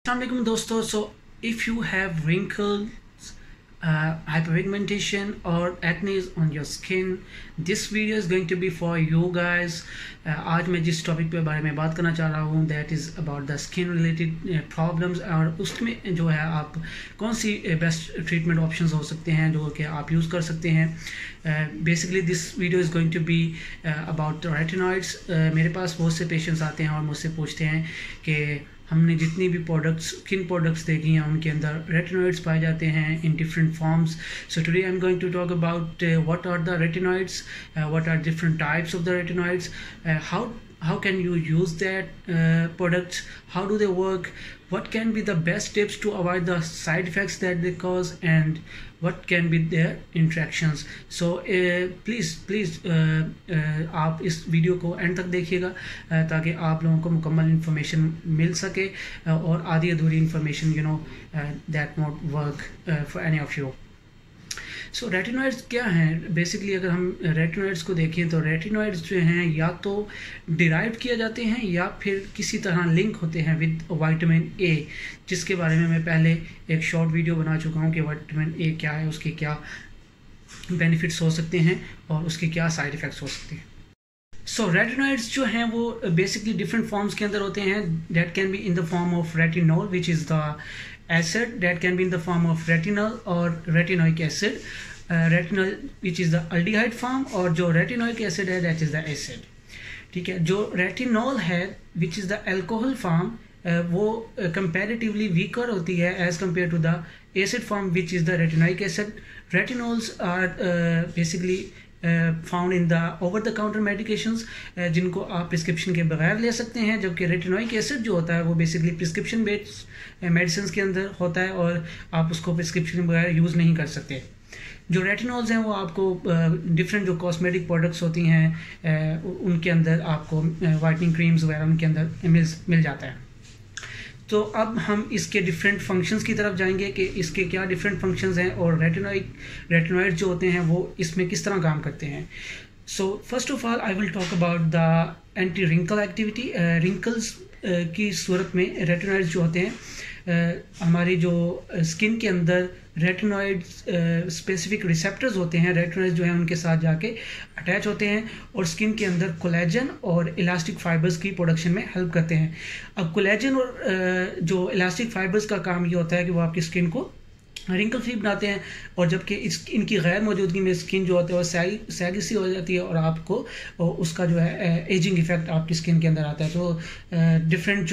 Assalamualaikum दोस्तों. So if you have wrinkles, hyperpigmentation or acne on your skin, this video is going to be for you guys. आज मैं जिस topic पे बारे में बात करना चाह रहा हूँ that is about the skin related problems, और उसमें जो है आप कौन सी बेस्ट ट्रीटमेंट ऑप्शंस हो सकते हैं जो कि आप यूज़ कर सकते हैं. Basically this video is going to be about retinoids. मेरे पास बहुत से पेशेंट्स आते हैं और मुझसे पूछते हैं कि हमने जितनी भी प्रोडक्ट्स स्किन प्रोडक्ट्स देखी हैं उनके अंदर रेटिनॉइड्स पाए जाते हैं in different forms. So today I am going to talk about what are the retinoids, what are different types of the retinoids, how can you use that products, how do they work, what can be the best tips to avoid the side effects that they cause, and what can be their interactions. So please आप इस video को and तक देखिएगा ताकि आप लोगों को मुकम्मल इन्फॉर्मेशन मिल सके और आधी अधूरी information that won't work for any of you. So retinoids क्या हैं? बेसिकली अगर हम रेटिनॉइड्स को देखें तो रेटिनॉइड्स जो हैं या तो डिराइव किए जाते हैं या फिर किसी तरह लिंक होते हैं विद विटामिन ए, जिसके बारे में मैं पहले एक शॉर्ट वीडियो बना चुका हूं कि विटामिन ए क्या है, उसके क्या बेनिफिट्स हो सकते हैं और उसके क्या साइड इफ़ेक्ट्स हो सकते हैं. सो रेटिनॉइड्स जो हैं वो बेसिकली डिफरेंट फॉर्म्स के अंदर होते हैं. That can be in the form of retinol which is the acid, that can be in the form of retinol or retinoic acid. Retinol which is the aldehyde form, और जो retinoic acid है that is the acid. ठीक है. जो retinol है which is the alcohol form, वो comparatively weaker होती है as compared to the acid form which is the retinoic acid. Retinols are basically found in the over the counter medications, जिनको आप prescription के बगैर ले सकते हैं, जबकि रेटिनोइक एसिड जो होता है वो बेसिकली प्रिस्क्रिप्शन बेस्ड मेडिसिन के अंदर होता है और आप उसको प्रिस्क्रिप्शन के बगैर यूज़ नहीं कर सकते. जो रेटिनॉल्स हैं वो आपको डिफरेंट जो कॉस्मेटिक प्रोडक्ट्स होती हैं उनके अंदर आपको वाइटनिंग क्रीम्स वगैरह उनके अंदर मिल जाता है. तो अब हम इसके डिफरेंट फंक्शंस की तरफ जाएंगे कि इसके क्या डिफरेंट फंक्शंस हैं और रेटिनॉइड जो होते हैं वो इसमें किस तरह काम करते हैं. So first of all I will talk about the anti wrinkle activity. Wrinkles की सूरत में रेटिनॉइड्स जो होते हैं हमारी जो स्किन के अंदर रेटिनॉइड स्पेसिफिक रिसेप्टर्स होते हैं, रेटिनॉइड जो हैं उनके साथ जाके अटैच होते हैं और स्किन के अंदर कोलेजन और इलास्टिक फाइबर्स की प्रोडक्शन में हेल्प करते हैं. अब कोलेजन और जो इलास्टिक फाइबर्स का काम ये होता है कि वो आपकी स्किन को रिंकल फ्री बनाते हैं, और जबकि इनकी गैर मौजूदगी में स्किन जो होता है वो सैगी सी हो जाती है और आपको उसका जो है एजिंग इफेक्ट आपकी स्किन के अंदर आता है. तो डिफरेंट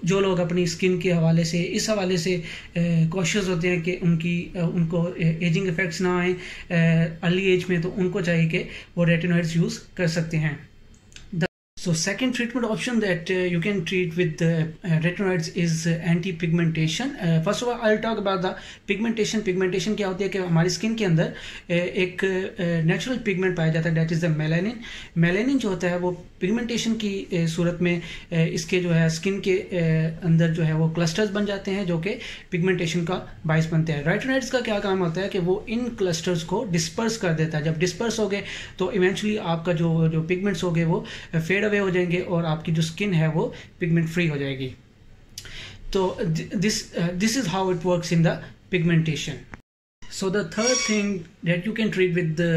जो लोग अपनी स्किन के हवाले से इस हवाले से कॉशियस होते हैं कि उनको एजिंग इफेक्ट्स ना आए अर्ली एज में, तो उनको चाहिए कि वो रेटिनॉइड्स यूज़ कर सकते हैं. So second treatment option that you can treat with retinoids is anti-pigmentation. First of all, I'll talk about the pigmentation. Pigmentation क्या होती है कि हमारी स्किन के अंदर एक नेचुरल पिगमेंट पाया जाता है, that is the melanin. Melanin जो होता है वो पिगमेंटेशन की सूरत में इसके जो है स्किन के अंदर जो है वो क्लस्टर्स बन जाते हैं जो कि पिगमेंटेशन का बायस बनते हैं. रेटिनॉइड्स का क्या काम होता है कि वो इन क्लस्टर्स को डिस्पर्स कर देता है. जब डिस्पर्स हो गए तो इवेंचुअली आपका जो पिगमेंट्स हो गए वो फेड अवे हो जाएंगे और आपकी जो स्किन है वो पिगमेंट फ्री हो जाएगी. तो this is how it works in the pigmentation. So the third thing that you can treat with the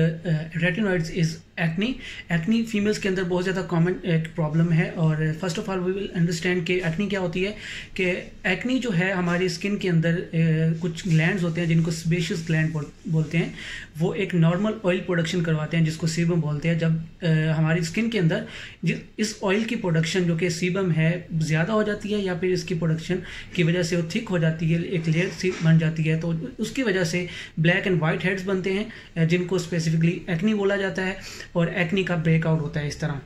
retinoids is acne. Acne females के अंदर बहुत ज़्यादा कॉमन एक प्रॉब्लम है, और first of all we will understand कि acne क्या होती है. कि एक्नी जो है हमारी स्किन के अंदर कुछ ग्लैंड्स होते हैं जिनको सेबेशियस ग्लैंड बोलते हैं, वो एक नॉर्मल ऑयल प्रोडक्शन करवाते हैं जिसको सीबम बोलते हैं. जब हमारी स्किन के अंदर इस ऑयल की प्रोडक्शन जो कि सीबम है ज़्यादा हो जाती है या फिर इसकी प्रोडक्शन की वजह से वो थिक हो जाती है, एक लेयर सी बन जाती है, तो उसकी वजह से ब्लैक एंड वाइट हेड्स बनते हैं जिनको स्पेसिफिकली एक्नी बोला जाता है और एक्नी का ब्रेकआउट होता है इस तरह.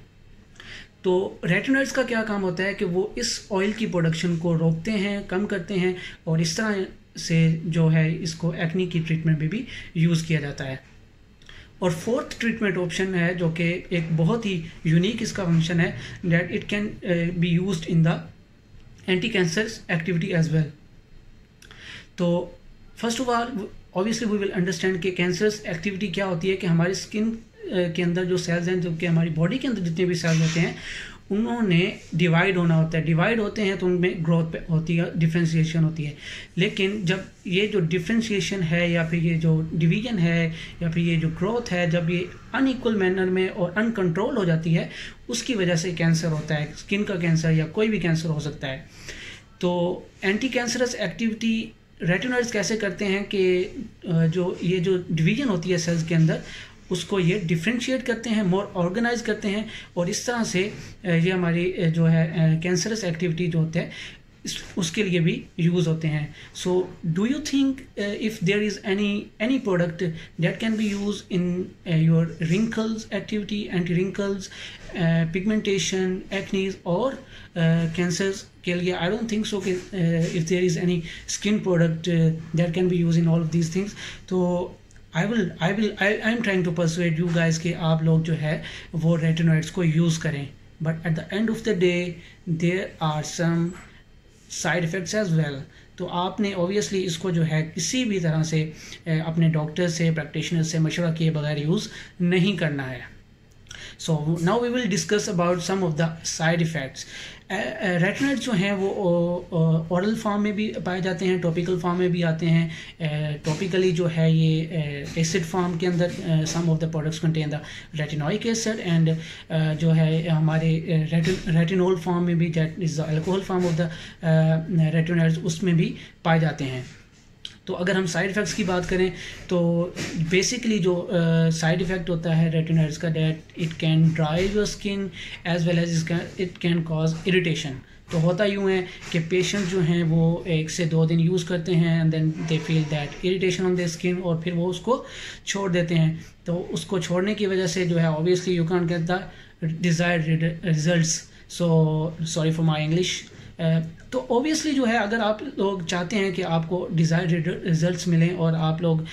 तो रेटिनॉइड्स का क्या काम होता है कि वो इस ऑयल की प्रोडक्शन को रोकते हैं, कम करते हैं, और इस तरह से जो है इसको एक्नी की ट्रीटमेंट में भी यूज़ किया जाता है. और फोर्थ ट्रीटमेंट ऑप्शन है जो कि एक बहुत ही यूनिक इसका फंक्शन है, that it can be used in the anti cancer activity as well. तो first of all obviously we will understand कि कैंसर्स एक्टिविटी क्या होती है कि हमारी स्किन के अंदर जो सेल्स हैं, जो कि हमारी बॉडी के अंदर जितने भी सेल्स होते हैं उन्होंने डिवाइड होना होता है, डिवाइड होते हैं तो उनमें ग्रोथ होती है, डिफ्रेंशिएशन होती है। लेकिन जब ये जो डिफ्रेंशिएशन है या फिर ये जो डिवीजन है या फिर ये जो ग्रोथ है, जब ये अनइक्वल मैनर में और अनकंट्रोल हो जाती है, उसकी वजह से कैंसर होता है, स्किन का कैंसर या कोई भी कैंसर हो सकता है। तो एंटी कैंसरस एक्टिविटी रेटिनॉइड्स कैसे करते हैं कि ये जो डिवीजन होती है सेल्स के अंदर, उसको ये डिफ्रेंशिएट करते हैं, मोर ऑर्गेनाइज करते हैं, और इस तरह से ये हमारी जो है कैंसरस एक्टिविटी जो होते हैं उसके लिए भी यूज़ होते हैं। So do you think if there is any product that can be use in your wrinkles activity, anti wrinkles, pigmentation, acnes और कैंसर्स के लिए? आई डोंट थिंक सो कि if there is any skin product that can be use in all of these things. तो I am trying to persuade you guys कि आप लोग जो है वो रेटिनॉइड्स को यूज़ करें, but at the end of the day there are some side effects as well. तो आपने ऑब्वियसली इसको जो है किसी भी तरह से अपने डॉक्टर से, प्रैक्टिशनर से मशवरा किए बगैर यूज़ नहीं करना है। So now we will discuss about some of the side effects. Retinoids जो हैं वो ओरल फॉर्म में भी पाए जाते हैं, टॉपिकल फॉर्म में भी आते हैं। टॉपिकली जो है ये एसिड फॉर्म के अंदर some of the products contain the retinoic acid, and जो है हमारे रेटिनोल फॉर्म में भी, that is the alcohol form of the retinoids, उसमें भी पाए जाते हैं। तो अगर हम साइड इफ़ेक्ट्स की बात करें तो बेसिकली जो साइड इफ़ेक्ट होता है रेटिनॉइड्स का, that it can dry your skin as well as it can cause irritation. तो होता यूँ है कि पेशेंट जो हैं वो 1 से 2 दिन यूज़ करते हैं and then they feel that irritation on the skin, और फिर वो उसको छोड़ देते हैं। तो उसको छोड़ने की वजह से जो है obviously you can get the desired results. So sorry for my English. तो ऑब्वियसली जो है अगर आप लोग चाहते हैं कि आपको डिज़ायर्ड रिजल्ट्स मिलें और आप लोग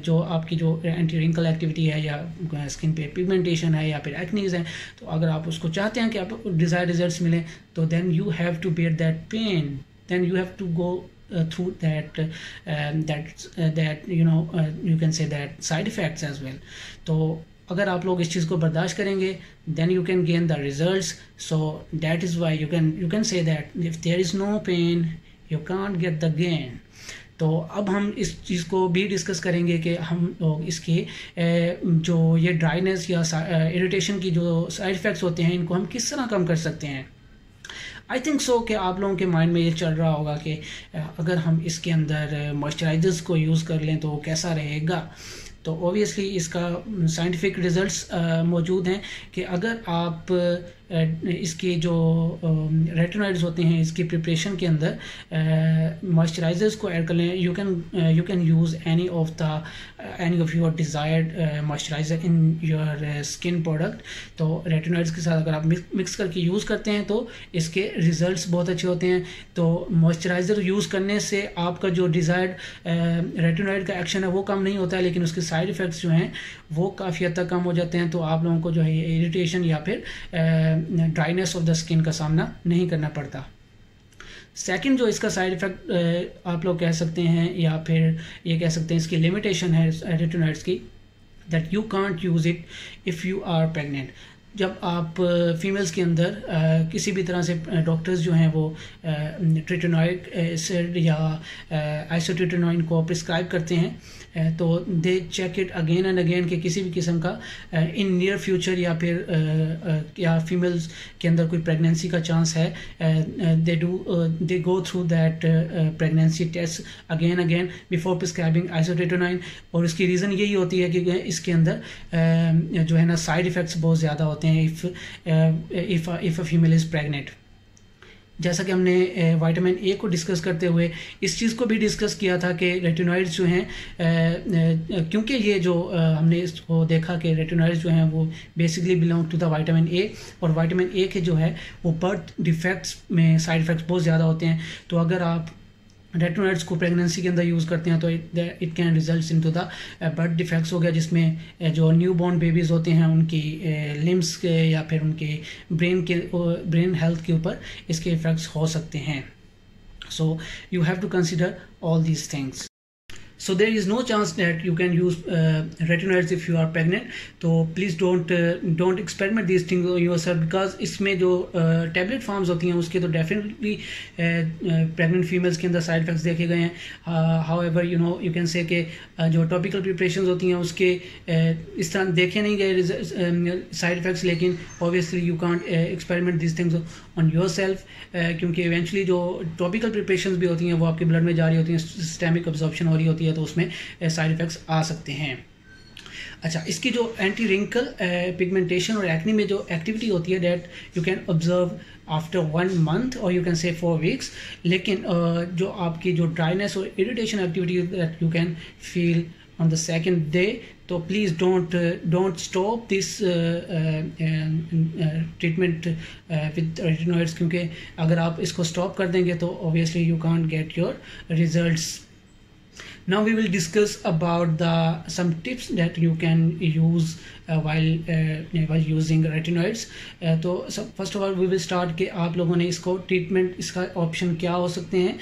जो आपकी जो एंटी रिंकल एक्टिविटी है या स्किन पे पिगमेंटेशन है या फिर एक्नीज है, तो अगर आप उसको चाहते हैं कि आपको डिज़ायर्ड रिजल्ट्स मिलें, तो then you have to bear that pain, then you have to go through that you can say that side effects as well. तो अगर आप लोग इस चीज़ को बर्दाश्त करेंगे, then you can gain the results. So that is why you can say that if there is no pain you can't get the gain. तो अब हम इस चीज़ को भी डिस्कस करेंगे कि हम लोग इसके जो ये ड्राइनेस या इरिटेशन की जो साइड इफ़ेक्ट्स होते हैं, इनको हम किस तरह कम कर सकते हैं। आई थिंक सो कि आप लोगों के माइंड में ये चल रहा होगा कि अगर हम इसके अंदर मॉइस्चराइजर्स को यूज़ कर लें तो कैसा रहेगा। तो ऑब्वियसली इसका साइंटिफिक रिजल्ट्स मौजूद हैं कि अगर आप इसके जो रेटिनॉइड्स होते हैं, इसकी प्रिपरेशन के अंदर मॉइस्चराइजर्स को ऐड कर लें, you can use any of your desired moisturiser in your skin product. तो रेटिनॉइड्स के साथ अगर आप मिक्स करके यूज़ करते हैं तो इसके रिजल्ट्स बहुत अच्छे होते हैं। तो मॉइस्चराइज़र यूज़ करने से आपका जो डिज़ायर्ड रेटिनॉइड का एक्शन है वो कम नहीं होता है, लेकिन उसके साइड इफ़ेक्ट्स जो हैं वो काफ़ी हद तक कम हो जाते हैं। तो आप लोगों को जो है इरिटेशन या फिर ड्राइनेस ऑफ द स्किन का सामना नहीं करना पड़ता। सेकंड जो इसका साइड इफ़ेक्ट आप लोग कह सकते हैं या फिर ये कह सकते हैं इसकी लिमिटेशन है रेटिनॉइड्स की, that you can't use it if you are pregnant. जब आप फीमेल्स के अंदर किसी भी तरह से डॉक्टर्स जो हैं वो ट्रिटेनॉइक एसिड या आइसोट्रिटेनॉइन को प्रिस्क्राइब करते हैं, तो they check it again and again कि किसी भी किस्म का इन नियर फ्यूचर या फिर या फीमेल्स के अंदर कोई प्रेगनेंसी का चांस है, they go through that pregnancy test again before prescribing isotretinoin. और इसकी रीज़न यही होती है कि इसके अंदर जो है ना साइड इफ़ेक्ट्स बहुत ज़्यादा होते हैं if a female is pregnant. जैसा कि हमने विटामिन ए को डिस्कस करते हुए इस चीज़ को भी डिस्कस किया था कि रेटिनॉइड्स जो हैं, क्योंकि ये जो हमने इसको देखा कि रेटिनॉइड्स जो हैं वो basically belong to the vitamin A, और विटामिन ए के जो है वो बर्थ डिफेक्ट्स में साइड इफ़ेक्ट्स बहुत ज़्यादा होते हैं। तो अगर आप रेटिनॉइड्स को प्रेगनेंसी के अंदर यूज़ करते हैं तो it can result into the birth defects हो गया, जिसमें जो न्यू बॉर्न बेबीज़ होते हैं उनकी लिम्स के या फिर उनके ब्रेन हेल्थ के ऊपर इसके इफ़ेक्ट्स हो सकते हैं। So you have to consider all these things. So there is no chance that you can use retinoids if you are pregnant. तो please don't experiment these things on yourself, because इसमें जो tablet forms होती हैं उसके तो definitely pregnant females के अंदर side effects देखे गए हैं. However, you can say कि जो topical preparations होती हैं उसके इस तरह देखे नहीं गए side effects, लेकिन obviously you can't experiment these things on yourself, क्योंकि eventually जो topical preparations भी होती हैं वो आपके blood में जा रही होती हैं, systemic absorption हो रही होती है, तो उसमें साइड इफेक्ट्स आ सकते हैं. अच्छा, इसकी जो एंटी रिंकल पिगमेंटेशन और एक्ने में जो एक्टिविटी होती है that you can observe after 1 month और यू कैन से 4 weeks, लेकिन जो आपकी जो ड्राइनेस और irritation activity that you can feel on the second day, तो please don't stop this treatment with retinoids, क्योंकि अगर आप इसको स्टॉप कर देंगे तो obviously you can't get your results. Now we will discuss about some tips that you can use while using retinoids. तो first of all we will start कि आप लोगों ने इसको ट्रीटमेंट, इसका ऑप्शन क्या हो सकते हैं,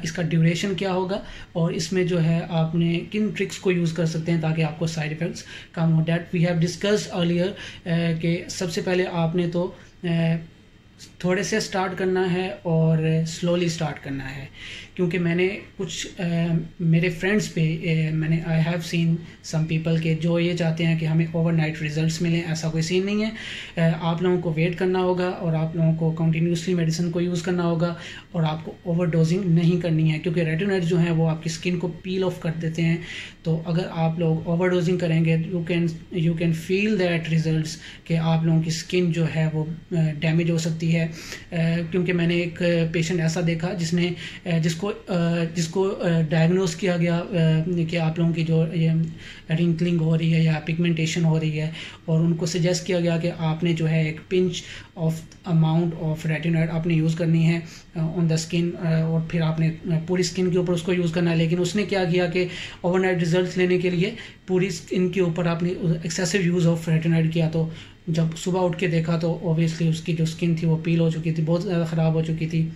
इसका ड्यूरेशन क्या होगा, और इसमें जो है आपने किन ट्रिक्स को यूज़ कर सकते हैं ताकि आपको साइड इफ़ेक्ट्स कम हो. That we have discussed earlier कि सबसे पहले आपने तो थोड़े से स्टार्ट करना है और स्लोली स्टार्ट करना है, क्योंकि मैंने कुछ मेरे फ्रेंड्स पे I have seen some people के जो ये चाहते हैं कि हमें ओवरनाइट रिजल्ट्स मिलें. ऐसा कोई सीन नहीं है. आप लोगों को वेट करना होगा और आप लोगों को कंटिन्यूसली मेडिसिन को यूज़ करना होगा और आपको ओवरडोजिंग नहीं करनी है, क्योंकि रेटिनॉइड्स जो हैं वो आपकी स्किन को पील ऑफ कर देते हैं. तो अगर आप लोग ओवरडोजिंग करेंगे you can feel that results कि आप लोगों की स्किन जो है वो डैमेज हो सकती है. क्योंकि मैंने एक पेशेंट ऐसा देखा जिसको डायग्नोस किया गया कि आप लोगों की जो ये रिंकलिंग हो रही है या पिगमेंटेशन हो रही है, और उनको सजेस्ट किया गया कि आपने जो है एक pinch of amount of retinoid आपने यूज़ करनी है ऑन द स्किन, और फिर आपने पूरी स्किन के ऊपर उसको यूज़ करना है. लेकिन उसने क्या किया कि ओवरनाइट रिजल्ट्स लेने के लिए पूरी स्किन के ऊपर आपने एक्सेसिव यूज़ ऑफ रेटिनॉइड किया. तो जब सुबह उठ के देखा तो ऑब्वियसली उसकी जो स्किन थी वो पील हो चुकी थी, बहुत ज़्यादा ख़राब हो चुकी थी.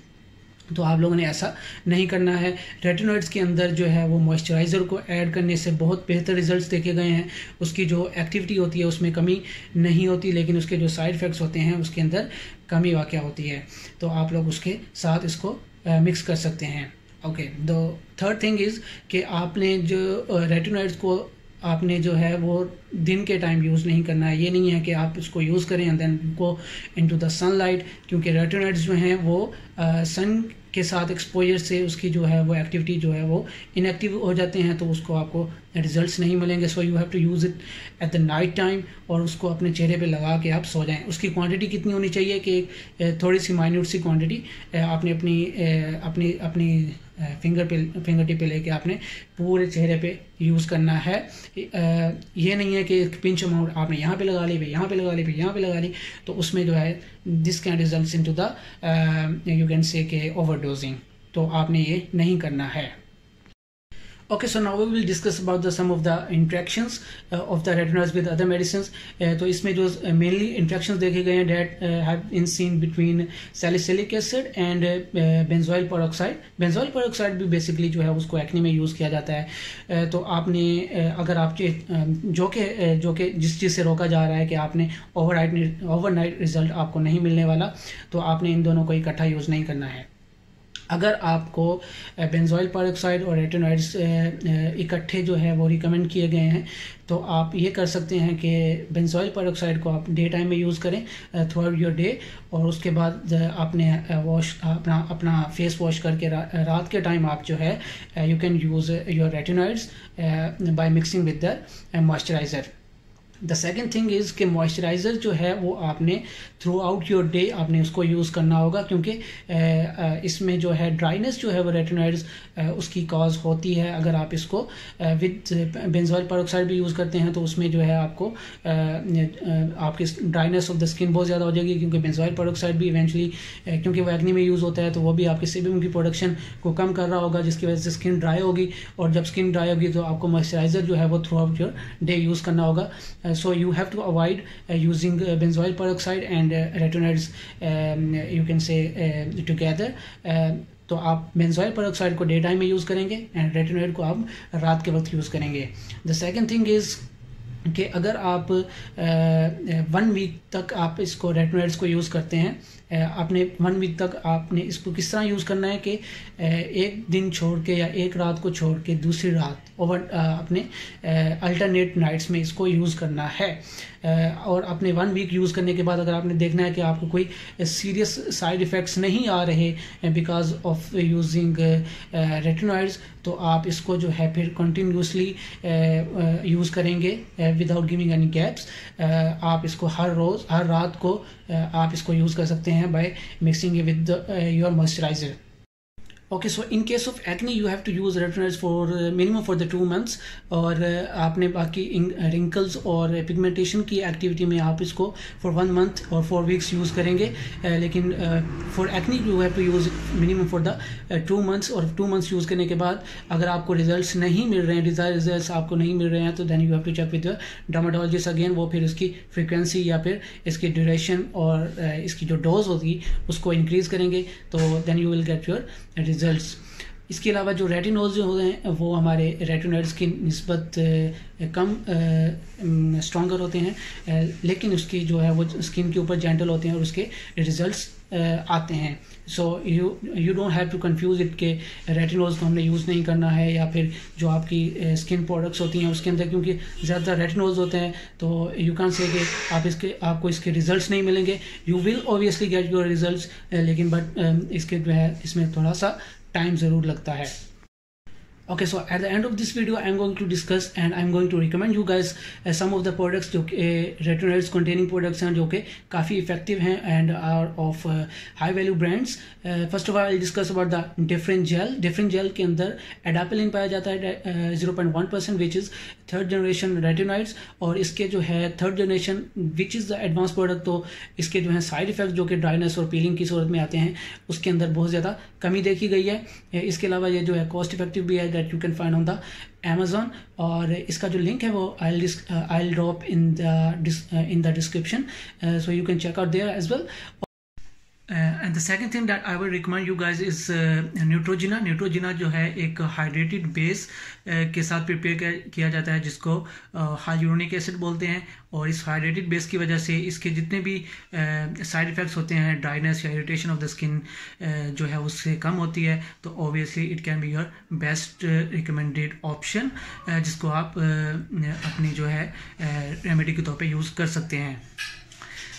तो आप लोगों ने ऐसा नहीं करना है. रेटिनॉइड्स के अंदर जो है वो मॉइस्चराइज़र को ऐड करने से बहुत बेहतर रिजल्ट्स देखे गए हैं. उसकी जो एक्टिविटी होती है उसमें कमी नहीं होती, लेकिन उसके जो साइड इफ़ेक्ट्स होते हैं उसके अंदर कमी वाक़या होती है. तो आप लोग उसके साथ इसको मिक्स कर सकते हैं. Okay, the third thing is कि आपने जो रेटिनॉइड्स को आपने जो है वो दिन के टाइम यूज़ नहीं करना है. ये नहीं है कि आप इसको यूज़ करें and then go into the sunlight, क्योंकि रेटिनॉइड्स जो हैं वो सन के साथ एक्सपोजर से उसकी जो है वो एक्टिविटी जो है वो इनएक्टिव हो जाते हैं, तो उसको आपको रिजल्ट्स नहीं मिलेंगे. So you have to use it at the night time, और उसको अपने चेहरे पे लगा के आप सो जाएं. उसकी क्वांटिटी कितनी होनी चाहिए कि थोड़ी सी माइन्यूट सी क्वांटिटी आपने अपनी फिंगर टिप पे लेके आपने पूरे चेहरे पे यूज़ करना है. ये नहीं है कि पिंच अमाउंट आपने यहाँ पे लगा ली, फिर यहाँ पे लगा ली, फिर यहाँ पे लगा ली, तो उसमें जो है this can results into the you can say के ओवरडोजिंग. तो आपने ये नहीं करना है. Okay, so now we will discuss about some of the interactions of the retinoids with other medicines. तो इसमें जो mainly interactions देखे गए हैं that have been seen between salicylic acid and benzoyl peroxide. Benzoyl peroxide भी basically जो है उसको एक्ने में यूज़ किया जाता है. तो आपने अगर आपके जो कि जिस चीज़ से रोका जा रहा है कि आपने ओवरनाइट रिजल्ट आपको नहीं मिलने वाला, तो आपने इन दोनों को इकट्ठा यूज़ नहीं करना है. अगर आपको बेंजोइल पेरोक्साइड और रेटिनॉइड्स इकट्ठे जो है वो रिकमेंड किए गए हैं, तो आप ये कर सकते हैं कि बेंजोइल पेरोक्साइड को आप डे टाइम में यूज़ करें थ्रू आउट योर डे, और उसके बाद आपने अपना फेस वॉश करके रात के टाइम आप जो है you can use your retinoids bye mixing with the moisturiser. The second thing is कि मॉइस्चराइज़र जो है वो आपने थ्रू आउट योर डे आपने उसको यूज़ करना होगा, क्योंकि इसमें जो है ड्राइनेस जो है वो रेटिनॉइड्स उसकी कॉज होती है. अगर आप इसको विद बेंजोइल पेरोक्साइड भी यूज़ करते हैं तो उसमें जो है आपको आपकी ड्राइनेस ऑफ द स्किन बहुत ज़्यादा हो जाएगी, क्योंकि बेंजोइल पेरोक्साइड भी इवेंचुअली क्योंकि वो एक्ने में यूज़ होता है तो वो भी आपके सेबम की प्रोडक्शन को कम कर रहा होगा, जिसकी वजह से स्किन ड्राई होगी, और जब स्किन ड्राई होगी तो आपको मॉइस्चराइज़र जो है वो through out your day use करना होगा. So you have to avoid using benzoyl peroxide and retinoids you can say together. तो आप बेंजोइल पेरोक्साइड को डे टाइम में यूज़ करेंगे एंड रेटिनॉइड को आप रात के वक्त यूज़ करेंगे। द सेकंड थिंग इज़ कि अगर आप 1 वीक तक आप इसको रेटिनॉइड्स को यूज़ करते हैं, आपने 1 वीक तक आपने इसको किस तरह यूज़ करना है कि एक दिन छोड़ के या एक रात को छोड़ के दूसरी रात ओवर अपने अल्टरनेट नाइट्स में इसको यूज़ करना है। और अपने 1 वीक यूज़ करने के बाद अगर आपने देखना है कि आपको कोई सीरियस साइड इफ़ेक्ट्स नहीं आ रहे बिकॉज ऑफ यूजिंग रेटिनॉइड्स, तो आप इसको जो है फिर कंटिन्यूसली यूज़ करेंगे विदाउट गिविंग एनी गैप्स। आप इसको हर रोज़ हर रात को आप इसको यूज़ कर सकते हैं by mixing with your moisturiser. Okay, so in case of acne you have to use retinoids for minimum for the 2 months। और आपने बाकी रिंकल्स और पिगमेंटेशन की एक्टिविटी में आप इसको फॉर 1 month और 4 weeks यूज़ करेंगे, लेकिन for acne you have to use minimum for the 2 months। और 2 months यूज़ करने के बाद अगर आपको रिजल्ट्स नहीं मिल रहे हैं, डिज़ायर रिजल्ट्स आपको नहीं मिल रहे हैं, तो then you have to check with dermatologist again. वो फिर इसकी फ्रीक्वेंसी या फिर इसकी ड्यूरेशन और इसकी जो डोज होगी उसको इंक्रीज़ करेंगे, तो then you will get your results. इसके अलावा जो रेटिनॉल्स जो होते हैं वो हमारे रेटिनॉइड्स की निस्बत कम स्ट्रॉन्गर होते हैं, लेकिन उसकी जो है वो स्किन के ऊपर जेंटल होते हैं और उसके रिजल्ट्स आते हैं। So you don't have to confuse it के रेटिनॉल्स को हमने यूज़ नहीं करना है या फिर जो आपकी स्किन प्रोडक्ट्स होती हैं उसके अंदर क्योंकि ज़्यादा रेटिनॉल्स होते हैं, तो यू कैन से कि आपको इसके रिजल्ट्स नहीं मिलेंगे। You will obviously gate your results, लेकिन बट इसके जो है इसमें थोड़ा सा टाइम ज़रूर लगता है। Okay, so at the end of this video I'm going to discuss and I'm going to recommend you guys some of the products जो retinoids containing products हैं जो कि काफ़ी effective हैं and are of high value brands। First of all I'll discuss about the Differin Gel। Differin Gel के अंदर एडापिलिन पाया जाता है 0.1% which is 3rd generation retinoids, और इसके जो है 3rd generation which is the advanced product, तो इसके जो है साइड इफेक्ट जो कि ड्राइनेस और पीलिंग की सूरत में आते हैं उसके अंदर बहुत ज़्यादा कमी देखी गई है। इसके अलावा ये जो है कॉस्ट इफेक्टिव भी है, that you can find on the Amazon, और इसका जो लिंक है वो I'll drop in the description, so you can check out there as well। And the second thing that I will recommend you guys is Neutrogena। Neutrogena जो है एक hydrated base के साथ प्रिपेयर किया जाता है जिसको हाइलुरोनिक एसिड बोलते हैं, और इस हाइड्रेटेड बेस की वजह से इसके जितने भी साइड इफ़ेक्ट्स होते हैं, ड्राइनेस या इरिटेशन ऑफ द स्किन जो है उससे कम होती है, तो obviously it can be your best recommended option जिसको आप अपनी जो है रेमेडी के तौर पे यूज़ कर सकते हैं।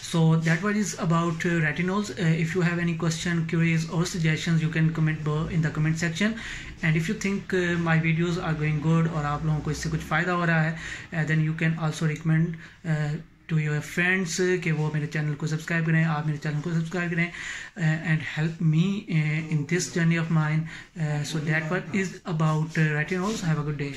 So that what is about retinols। If you have any question, queries or suggestions, you can comment below in the comment section। And if you think my videos are going good और आप लोगों को इससे कुछ फ़ायदा हो रहा है, then you can also recommend to your friends कि वो मेरे चैनल को सब्सक्राइब करें, आप मेरे चैनल को सब्सक्राइब करें and help me in this journey of mine। So that what is about retinols। Have a good day।